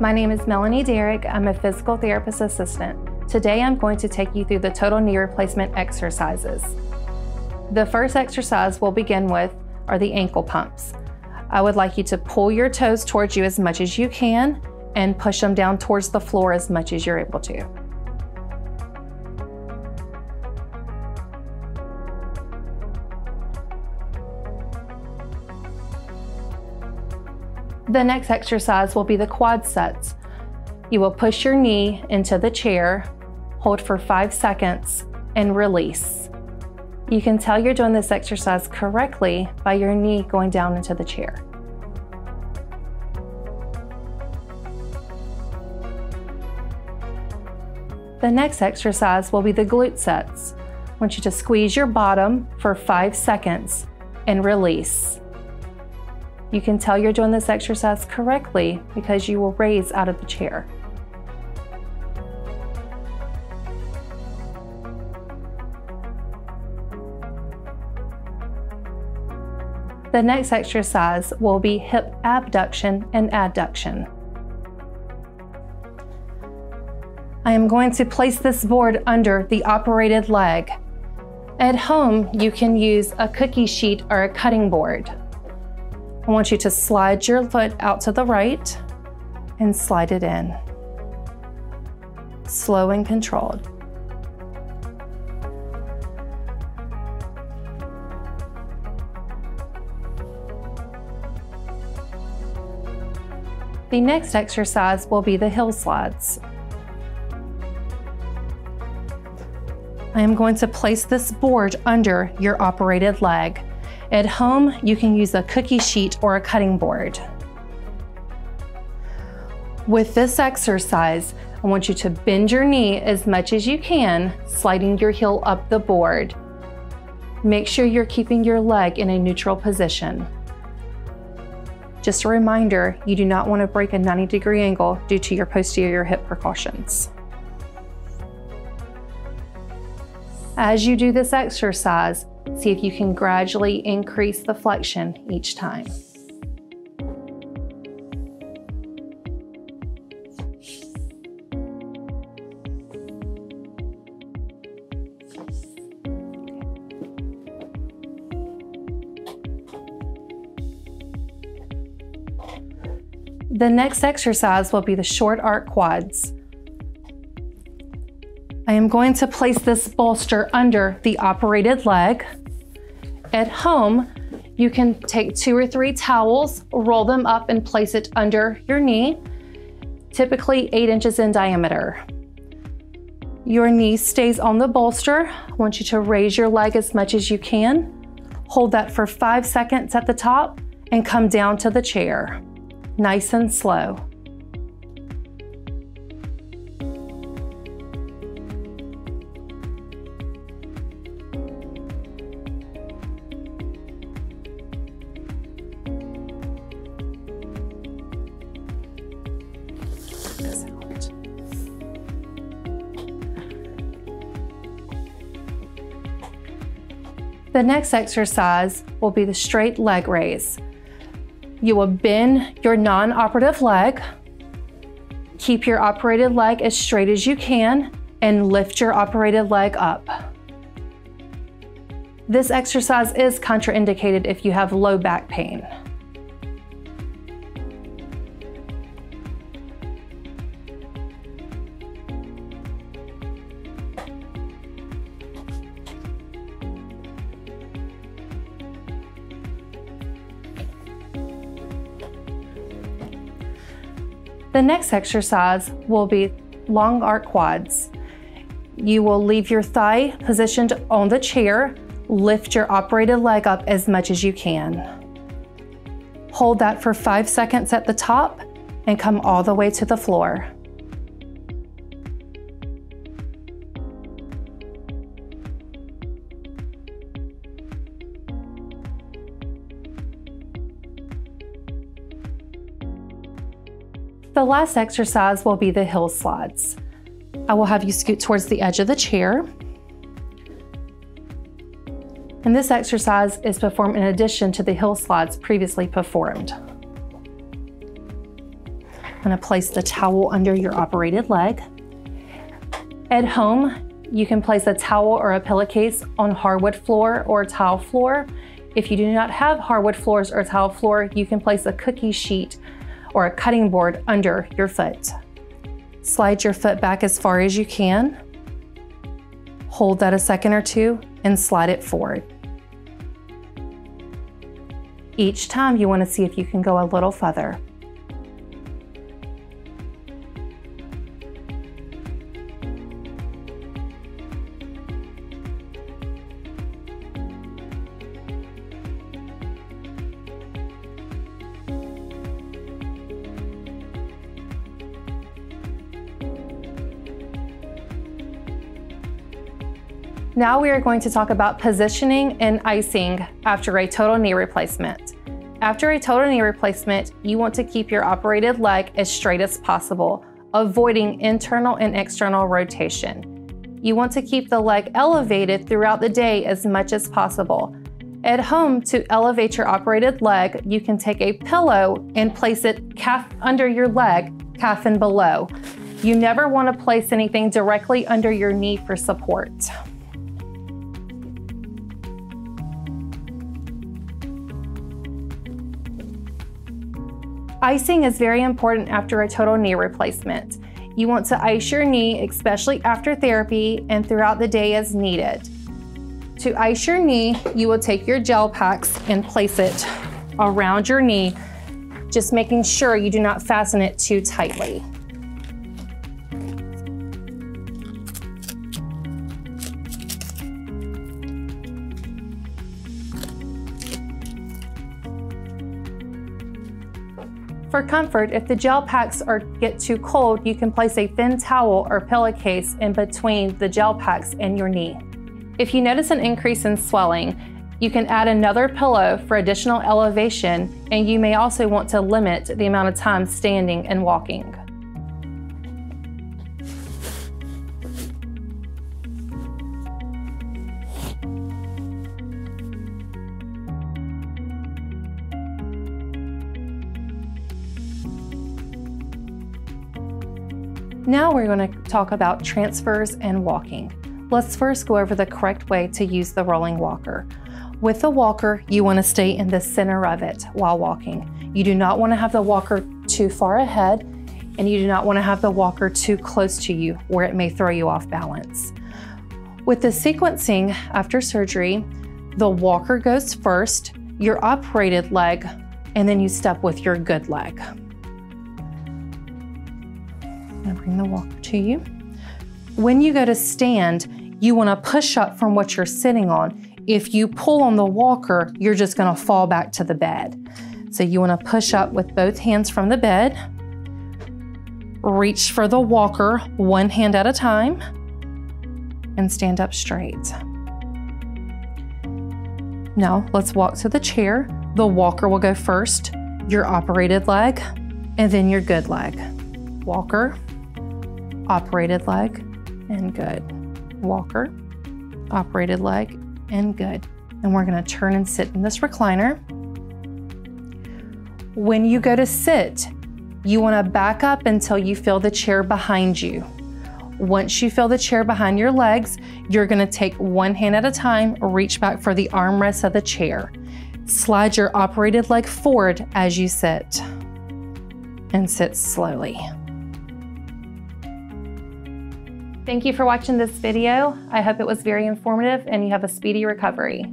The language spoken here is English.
My name is Melanie Derrick. I'm a physical therapist assistant. Today I'm going to take you through the total knee replacement exercises. The first exercise we'll begin with are the ankle pumps. I would like you to pull your toes towards you as much as you can and push them down towards the floor as much as you're able to. The next exercise will be the quad sets. You will push your knee into the chair, hold for 5 seconds, and release. You can tell you're doing this exercise correctly by your knee going down into the chair. The next exercise will be the glute sets. I want you to squeeze your bottom for 5 seconds and release. You can tell you're doing this exercise correctly because you will raise out of the chair. The next exercise will be hip abduction and adduction. I am going to place this board under the operated leg. At home, you can use a cookie sheet or a cutting board. I want you to slide your foot out to the right and slide it in. Slow and controlled. The next exercise will be the hill slides. I am going to place this board under your operated leg. At home, you can use a cookie sheet or a cutting board. With this exercise, I want you to bend your knee as much as you can, sliding your heel up the board. Make sure you're keeping your leg in a neutral position. Just a reminder, you do not want to break a 90-degree angle due to your posterior hip precautions. As you do this exercise, see if you can gradually increase the flexion each time. The next exercise will be the short arc quads. I am going to place this bolster under the operated leg. At home, you can take 2 or 3 towels, roll them up and place it under your knee, typically 8 inches in diameter. Your knee stays on the bolster. I want you to raise your leg as much as you can. Hold that for 5 seconds at the top and come down to the chair. Nice and slow. The next exercise will be the straight leg raise. You will bend your non-operative leg, keep your operated leg as straight as you can, and lift your operated leg up. This exercise is contraindicated if you have low back pain. The next exercise will be long arc quads. You will leave your thigh positioned on the chair, lift your operated leg up as much as you can. Hold that for 5 seconds at the top and come all the way to the floor. The last exercise will be the hill slides. I will have you scoot towards the edge of the chair. And this exercise is performed in addition to the hill slides previously performed. I'm gonna place the towel under your operated leg. At home, you can place a towel or a pillowcase on hardwood floor or tile floor. If you do not have hardwood floors or tile floor, you can place a cookie sheet or a cutting board under your foot. Slide your foot back as far as you can. Hold that a second or two and slide it forward. Each time you want to see if you can go a little further. Now we are going to talk about positioning and icing after a total knee replacement. After a total knee replacement, you want to keep your operated leg as straight as possible, avoiding internal and external rotation. You want to keep the leg elevated throughout the day as much as possible. At home, to elevate your operated leg, you can take a pillow and place it calf under your leg, calf and below. You never want to place anything directly under your knee for support. Icing is very important after a total knee replacement. You want to ice your knee, especially after therapy and throughout the day as needed. To ice your knee, you will take your gel packs and place it around your knee, just making sure you do not fasten it too tightly. For comfort, if the gel packs get too cold, you can place a thin towel or pillowcase in between the gel packs and your knee. If you notice an increase in swelling, you can add another pillow for additional elevation, and you may also want to limit the amount of time standing and walking. Now we're going to talk about transfers and walking. Let's first go over the correct way to use the rolling walker. With the walker, you want to stay in the center of it while walking. You do not want to have the walker too far ahead, and you do not want to have the walker too close to you where it may throw you off balance. With the sequencing after surgery, the walker goes first, your operated leg, and then you step with your good leg. I'm gonna bring the walker to you. When you go to stand, you wanna push up from what you're sitting on. If you pull on the walker, you're just gonna fall back to the bed. So you wanna push up with both hands from the bed, reach for the walker one hand at a time, and stand up straight. Now let's walk to the chair. The walker will go first, your operated leg, and then your good leg. Walker, operated leg, and good. Walker, operated leg, and good. And we're gonna turn and sit in this recliner. When you go to sit, you wanna back up until you feel the chair behind you. Once you feel the chair behind your legs, you're gonna take one hand at a time, reach back for the armrest of the chair. Slide your operated leg forward as you sit, and sit slowly. Thank you for watching this video. I hope it was very informative and you have a speedy recovery.